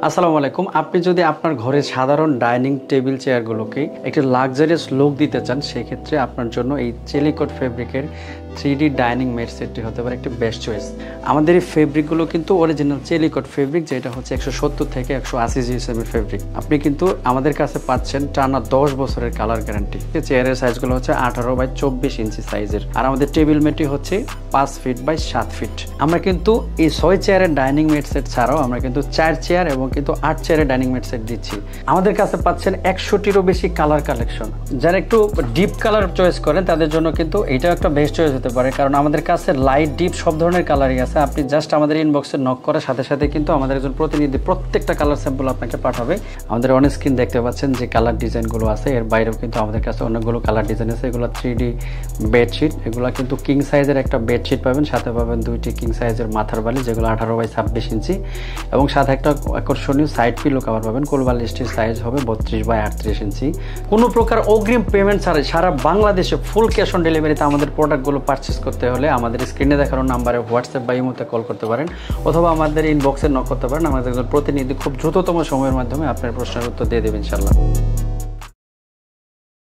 আসসালামু আলাইকুম। আপনি যদি আপনার ঘরের সাধারণ ডাইনিং টেবিল চেয়ারগুলোকে একটি লাক্সারিয়াস লুক দিতে চান, সেক্ষেত্রে আপনার জন্য এই চেলিকট ফেব্রিকের 3D ডাইনিং মেট সেটটি হতে পারে একটি বেস্ট চয়েস। আমাদের এই ফেব্রিকগুলো কিন্তু অরিজিনাল চেলিকট ফেব্রিক, যেটা হচ্ছে 170 থেকে 180 জিএসএমের ফেব্রিক। আপনি কিন্তু আমাদের কাছে পাচ্ছেন টানা 10 বছরের কালার গ্যারান্টি। চেয়ারের সাইজগুলো হচ্ছে 18 বাই 24 ইঞ্চি সাইজের, আর আমাদের টেবিল মেটটি হচ্ছে 5 ফিট বাই 7 ফিট। আমরা কিন্তু এই 6 চেয়ারের ডাইনিং মেট সেট ছাড়াও আমরা কিন্তু 4 চেয়ার এবং কিন্তু 8 চেয়ারের ডাইনিং মেট সেট দিচ্ছি। আমাদের কাছে পাচ্ছেন 100টিরও বেশি কালার কালেকশন। যারা একটু ডিপ কালার চয়েস করেন তাদের জন্য কিন্তু এটাও একটা বেস্ট চয়েস হতে পারে, কারণ আমাদের কাছে লাইট ডিপ সব ধরনের কালারই আছে। আপনি জাস্ট আমাদের ইনবক্সে নক করার সাথে সাথে কিন্তু আমাদের একজন প্রতিনিধি প্রত্যেকটা কালার স্যাম্পল আপনাকে পাঠাবে। আমাদের অন স্ক্রিন দেখতে পাচ্ছেন যে কালার ডিজাইনগুলো আছে, এর বাইরেও কিন্তু আমাদের কাছে অনেকগুলো কালার ডিজাইন আছে। এগুলো 3D বেডশিট, এগুলো কিন্তু কিং সাইজের একটা বেডশিট পাবেন, সাথে পাবেন 2টি কিং সাইজের মাথার বালি, যেগুলো 18 বাই 26 ইঞ্চি, এবং সাথে একটা আকর্ষণীয় সাইড পিলো কভার পাবেন। কোল বালিশটির সাইজ হবে 32 বাই 38 ইঞ্চি। কোনো প্রকার অগ্রিম পেমেন্ট ছাড়াই সারা বাংলাদেশে ফুল ক্যাশ অন ডেলিভারিতে আমাদের প্রোডাক্টগুলো পারচেস করতে হলে আমাদের স্ক্রিনে দেখানো নাম্বারে হোয়াটসঅ্যাপ বা ইমোতে কল করতে পারেন, অথবা আমাদের ইনবক্সে নক করতে পারেন। আমাদের প্রতিনিধি খুব দ্রুততম সময়ের মাধ্যমে আপনার প্রশ্নের উত্তর দিয়ে দেবেন ইনশাআল্লাহ।